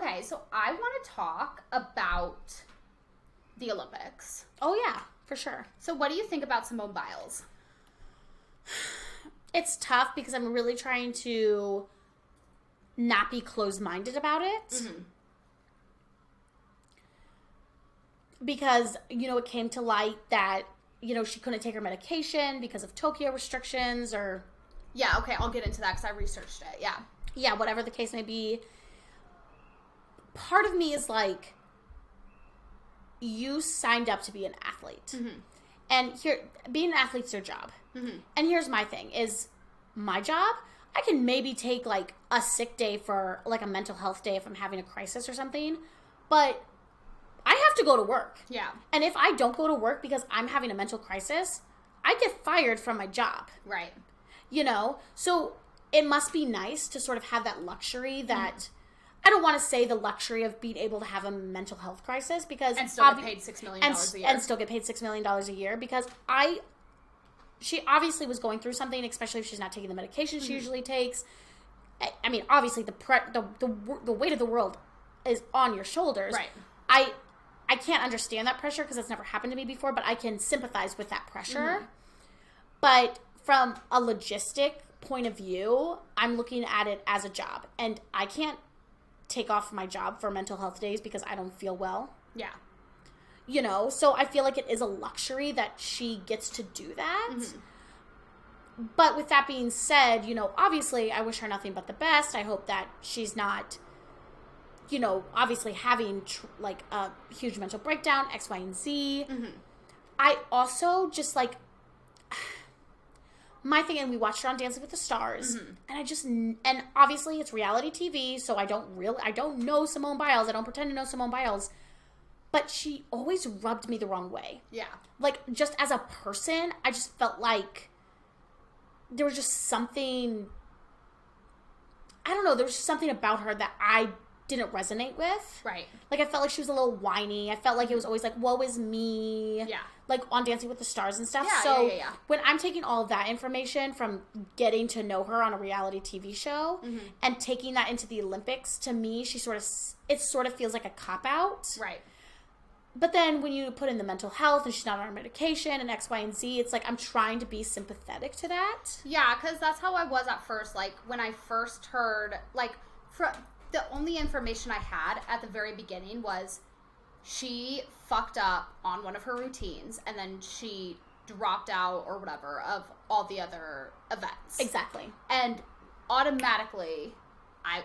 Okay, so I want to talk about the Olympics. Oh, yeah, for sure. So what do you think about Simone Biles? It's tough because I'm really trying to not be closed-minded about it. Mm-hmm. Because, it came to light that, she couldn't take her medication because of Tokyo restrictions or... Yeah, okay, I'll get into that because I researched it, yeah. Yeah, whatever the case may be. Part of me is like, you signed up to be an athlete. Mm-hmm. And being an athlete's your job. Mm-hmm. And here's my thing, is my job, I can maybe take, like, a sick day for, like, a mental health day if I'm having a crisis or something. But I have to go to work. Yeah. And if I don't go to work because I'm having a mental crisis, I get fired from my job. Right. So it must be nice to sort of have that luxury that, I don't want to say the luxury of being able to have a mental health crisis because... And still get paid $6 million a year. And still get paid $6 million a year because she obviously was going through something, especially if she's not taking the medication she usually takes. I mean, obviously the weight of the world is on your shoulders. Right. I can't understand that pressure because it's never happened to me before, but I can sympathize with that pressure. Mm-hmm. But from a logistic point of view, I'm looking at it as a job. And I can't take off my job for mental health days because I don't feel well. Yeah. So I feel like it is a luxury that she gets to do that. Mm-hmm. But with that being said, obviously I wish her nothing but the best. I hope that she's not, obviously having like a huge mental breakdown, X, Y, and Z. Mm-hmm. I also just like... My thing, and we watched her on Dancing with the Stars, and obviously it's reality TV, so I don't know Simone Biles, I don't pretend to know Simone Biles, but she always rubbed me the wrong way. Yeah. Like, just as a person, I just felt like there was just something, I don't know, there was just something about her that I didn't resonate with. Right. Like, I felt like she was a little whiny. I felt like it was always like, woe is me. Yeah. Like, on Dancing with the Stars and stuff. Yeah, so, yeah. when I'm taking all of that information from getting to know her on a reality TV show and taking that into the Olympics, to me, it sort of feels like a cop-out. Right. But then when you put in the mental health and she's not on her medication and X, Y, and Z, it's like I'm trying to be sympathetic to that. Yeah, because that's how I was at first. Like, when I first heard, like, the only information I had at the very beginning was she fucked up on one of her routines and then she dropped out or whatever of all the other events. Exactly. And automatically, I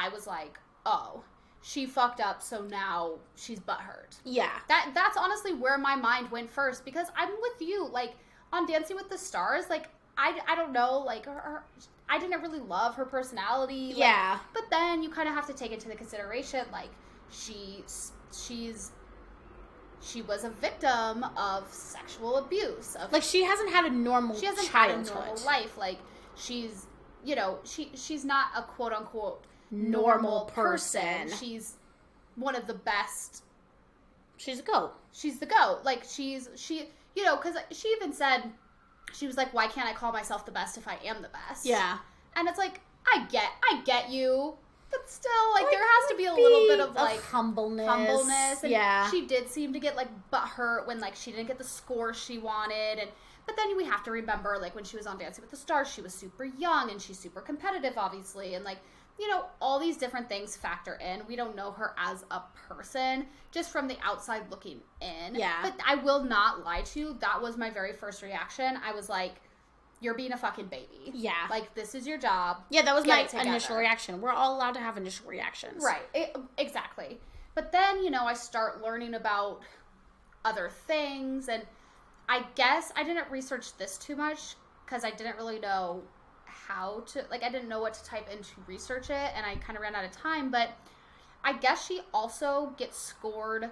was like, oh, she fucked up, so now she's butthurt. Yeah. That's honestly where my mind went first because I'm with you. Like, on Dancing with the Stars, like, I don't know, like, I didn't really love her personality. Like, yeah. But then you kind of have to take into the consideration, like, she was a victim of sexual abuse. Like, she hasn't had a normal childhood. She hasn't had a normal life. Like, she's, she's not a quote-unquote normal person. She's one of the best. She's a GOAT. She's the GOAT. Like, because she even said... She was like, why can't I call myself the best if I am the best? Yeah. And it's like, I get you. But still, like there has to be a little bit of, like, humbleness. And yeah. she did seem to get, like, butthurt when, like, she didn't get the score she wanted. But then we have to remember, like, when she was on Dancing with the Stars, she was super young and she's super competitive, obviously. And, like, all these different things factor in. We don't know her as a person, just from the outside looking in. Yeah. But I will not lie to you. That was my very first reaction. I was like, you're being a fucking baby. Yeah. Like, this is your job. Yeah, that was my initial reaction. We're all allowed to have initial reactions. Right. Exactly. But then, I start learning about other things. And I guess I didn't research this too much because I didn't really know how to, like, I didn't know what to type in to research it, and I kind of ran out of time, but I guess she also gets scored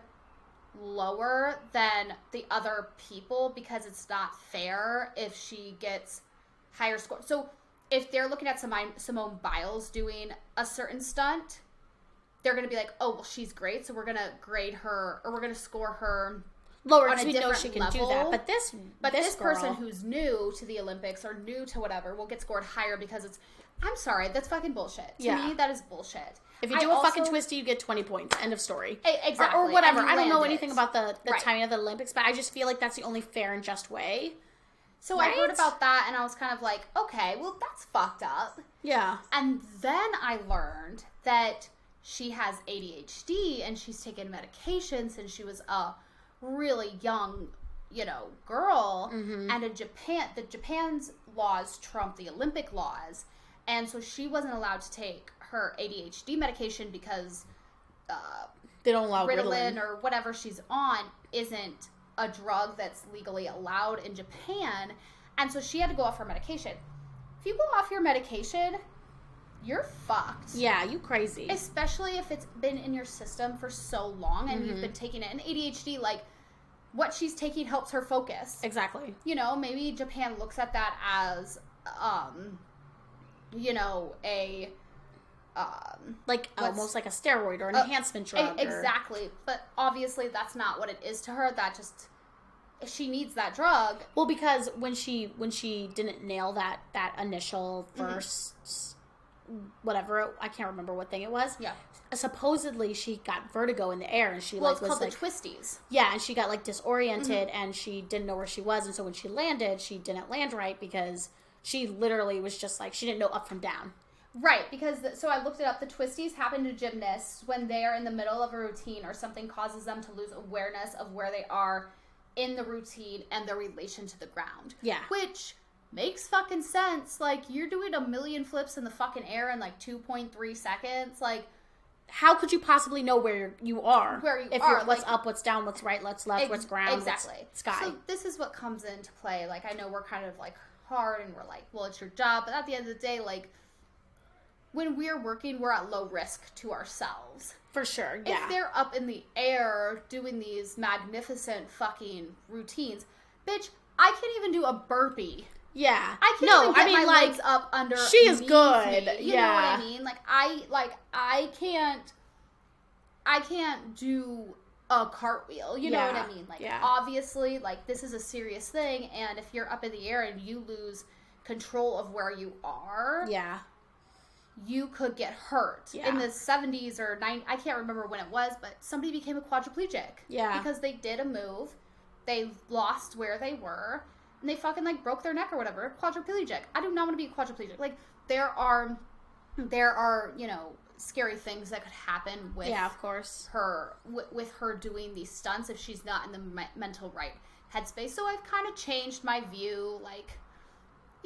lower than the other people because it's not fair if she gets higher score. So if they're looking at Simone Biles doing a certain stunt, they're going to be like, oh, well, she's great, so we're going to grade her, or we're going to score her lower on a different know she can level. do that. But this person who's new to the Olympics or new to whatever will get scored higher because it's, I'm sorry, that's fucking bullshit. To Yeah. me, that is bullshit. If you do a fucking twisty, you get 20 points. End of story. Exactly. Or whatever. And you I don't know land anything it. about the Right. timing of the Olympics, but I just feel like that's the only fair and just way. So Right? I heard about that, and I was kind of like, okay, well, that's fucked up. Yeah. And then I learned that she has ADHD, and she's taken medication since she was a really young, girl. Mm-hmm. And Japan's laws trump the Olympic laws. And so she wasn't allowed to take her ADHD medication because They don't allow Ritalin or whatever she's on isn't a drug that's legally allowed in Japan. And so she had to go off her medication. If you go off your medication, you're fucked. Yeah, you crazy. Especially if it's been in your system for so long and you've been taking it. And ADHD, like, what she's taking helps her focus. Exactly. Maybe Japan looks at that as, a... almost like a steroid or an enhancement drug. Exactly. But obviously that's not what it is to her. That just... She needs that drug. Well, because when she didn't nail that initial first... whatever, I can't remember what thing it was. Yeah. Supposedly she got vertigo in the air and she it's was called like the twisties. Yeah, and she got like disoriented and she didn't know where she was, and so when she landed, she didn't land right because she literally was just like she didn't know up from down. Right, because so I looked it up. The twisties happen to gymnasts when they are in the middle of a routine or something causes them to lose awareness of where they are in the routine and their relation to the ground. Yeah. Which makes fucking sense. Like, you're doing a million flips in the fucking air in like 2.3 seconds. Like, how could you possibly know where you are? If you're what's up, what's down, what's right, what's left, what's ground, exactly. What's sky. So this is what comes into play. Like, I know we're kind of like hard and we're like, well, it's your job, but at the end of the day, like, when we're working, we're at low risk to ourselves. For sure, yeah. If they're up in the air doing these magnificent fucking routines, bitch, I can't even do a burpee. Yeah. I can't even get my legs up under she is good. Me. You know what I mean? Like, I can't do a cartwheel. You know what I mean? Like, obviously, like, this is a serious thing, and if you're up in the air and you lose control of where you are, you could get hurt. In the 70s or 90s, I can't remember when it was, but somebody became a quadriplegic. Yeah. Because they did a move, they lost where they were, and they fucking, like, broke their neck or whatever. Quadriplegic. I do not want to be a quadriplegic. Like, there are, scary things that could happen with of course. her, with her doing these stunts if she's not in the mental right headspace. So I've kind of changed my view, like,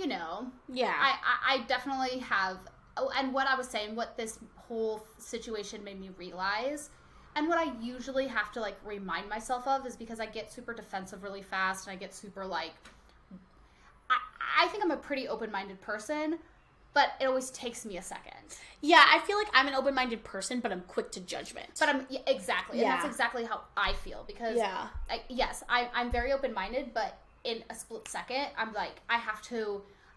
I definitely have. Oh, and what I was saying, what this whole situation made me realize, and what I usually have to, like, remind myself of is because I get super defensive really fast, and I get super, like, I think I'm a pretty open-minded person, but it always takes me a second. Yeah, I feel like I'm an open-minded person, but I'm quick to judgment. But exactly. And that's exactly how I feel, because, I'm very open-minded, but in a split second, I'm like,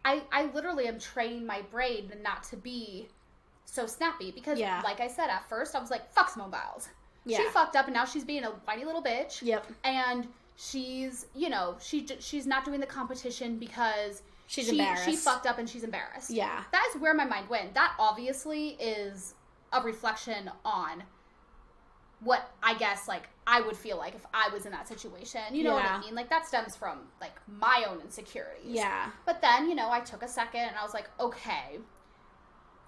I literally am training my brain not to be so snappy because, like I said, at first I was like, fuck Simone Biles. Yeah. She fucked up and now she's being a whiny little bitch. Yep. And she's, she's not doing the competition because she's embarrassed. She fucked up and she's embarrassed. Yeah. That is where my mind went. That obviously is a reflection on what I guess, like, I would feel like if I was in that situation. You know what I mean? Like, that stems from, like, my own insecurities. Yeah. But then, I took a second and I was like, okay,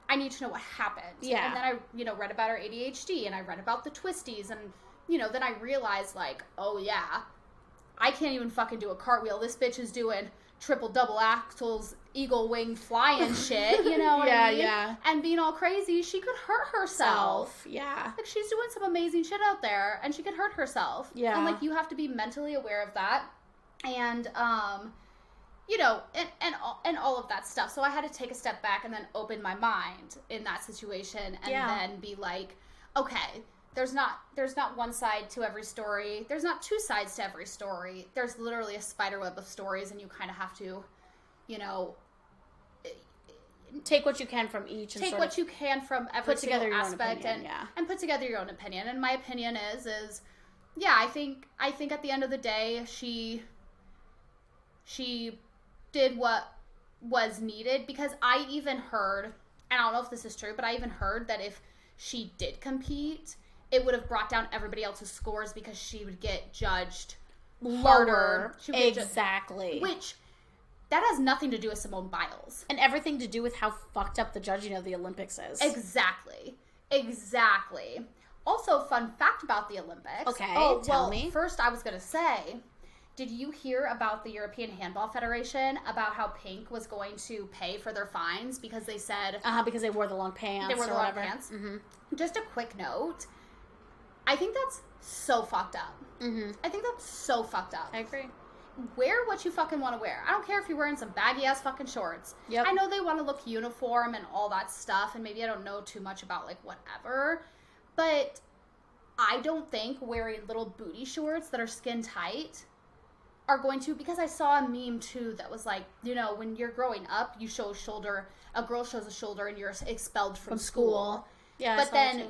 I need to know what happened. Yeah. And then I, read about her ADHD and I read about the twisties and, then I realized, like, oh, yeah, I can't even fucking do a cartwheel. This bitch is doing triple double axles, eagle wing flying shit, you know what I mean? Yeah. And being all crazy, she could hurt herself. Yeah. Like, she's doing some amazing shit out there, and she could hurt herself. Yeah. And, like, you have to be mentally aware of that. And, and all of that stuff. So I had to take a step back and then open my mind in that situation and then be like, okay, there's not one side to every story. There's not two sides to every story. There's literally a spider web of stories, and you kind of have to, take what you can from each. Take what you can from every single aspect and put together your own opinion. And my opinion is, I think at the end of the day, she did what was needed, because I even heard and I don't know if this is true, but I even heard that if she did compete, it would have brought down everybody else's scores because she would get judged harder. Exactly. Which, that has nothing to do with Simone Biles. And everything to do with how fucked up the judging of the Olympics is. Exactly. Also, fun fact about the Olympics. Okay, tell me. First, I was going to say, did you hear about the European Handball Federation, about how Pink was going to pay for their fines because they said... because they wore the long pants. They wore the long pants. Mm-hmm. Just a quick note. I think that's so fucked up. Mm-hmm. I think that's so fucked up. I agree. Wear what you fucking want to wear. I don't care if you're wearing some baggy ass fucking shorts. Yep. I know they want to look uniform and all that stuff, and maybe I don't know too much about like whatever, but I don't think wearing little booty shorts that are skin tight are going to, because I saw a meme too that was like, you know, when you're growing up, you show a shoulder, a girl shows a shoulder and you're expelled from school. Yeah. But then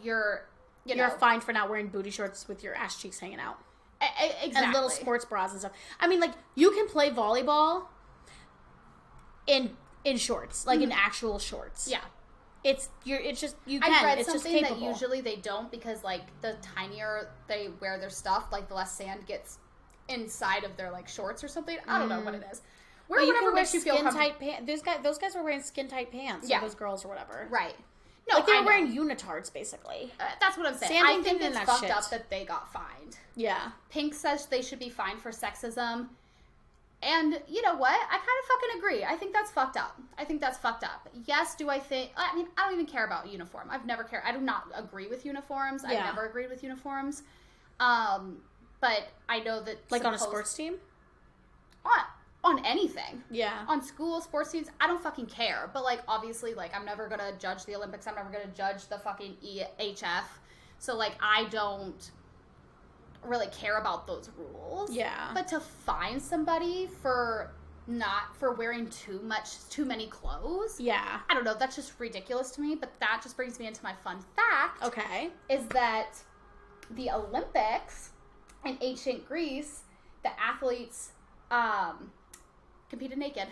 you're fined for not wearing booty shorts with your ass cheeks hanging out. Exactly. And little sports bras and stuff. I mean, like, you can play volleyball in shorts, like in actual shorts. Yeah. You can. I read it's something just that usually they don't, because like the tinier they wear their stuff, like the less sand gets inside of their like shorts or something. I don't know what it is. Wear whatever makes you feel comfortable. Those guys were wearing skin tight pants. Yeah. Those girls or whatever. Right. No, like they were wearing unitards basically. That's what I'm saying. I think it's fucked up that they got fined. Yeah. Pink says they should be fined for sexism. And you know what? I kind of fucking agree. I think that's fucked up. Yes, do I think... I mean, I don't even care about uniform. I've never cared. I do not agree with uniforms. Yeah. I've never agreed with uniforms. But I know that... Like on a sports team? On anything. Yeah. On school, sports teams, I don't fucking care. But, like, obviously, like, I'm never gonna judge the Olympics. I'm never gonna judge the fucking EHF. So, like, I don't really care about those rules. Yeah. But to fine somebody for wearing too many clothes. Yeah. I don't know, that's just ridiculous to me, but that just brings me into my fun fact. Okay. Is that the Olympics in ancient Greece, the athletes competed naked.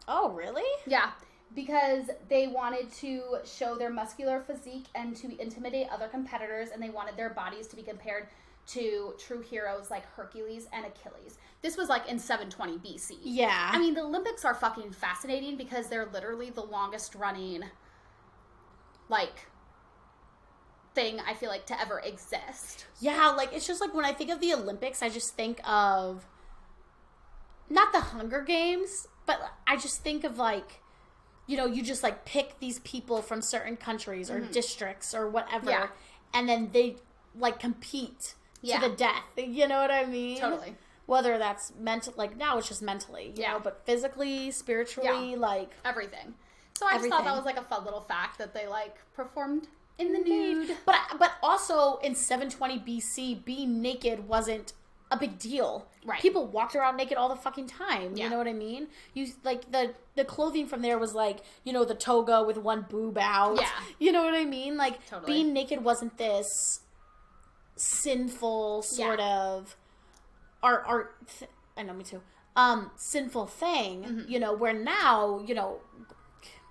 Oh, really? Yeah. Because they wanted to show their muscular physique and to intimidate other competitors, and they wanted their bodies to be compared to true heroes like Hercules and Achilles. This was like in 720 BC. Yeah. I mean, the Olympics are fucking fascinating because they're literally the longest running, like, thing I feel like to ever exist. Yeah, like, it's just like when I think of the Olympics, I just think of not the Hunger Games, but I just think of like, you know, you just like pick these people from certain countries or districts or whatever, and then they like compete to the death. You know what I mean? Totally. Whether that's mental, like now it's just mentally, you know, but physically, spiritually, like everything. So I just thought that was like a fun little fact that they like performed in the nude. But also in 720 BC, being naked wasn't a big deal. Right. People walked around naked all the fucking time. You know what I mean? You like the clothing from there was like, you know, the toga with one boob out. Yeah. You know what I mean? Like totally. Being naked wasn't this sinful sort of I know, me too. Sinful thing, you know, where now, you know,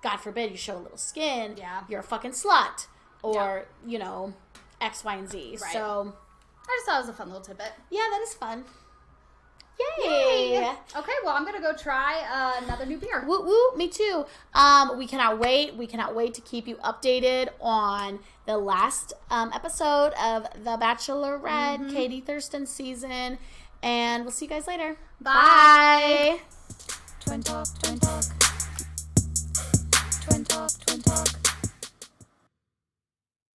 God forbid you show a little skin, you're a fucking slut, or, you know, X, Y, and Z. Right. So I just thought it was a fun little tidbit. Yeah, that is fun. Yay! Okay, well, I'm gonna go try another new beer. Woo woo, me too. We cannot wait. We cannot wait to keep you updated on the last episode of The Bachelorette, Katie Thurston season. And we'll see you guys later. Bye. Twin Talk, Twin Talk. Twin Talk, Twin Talk.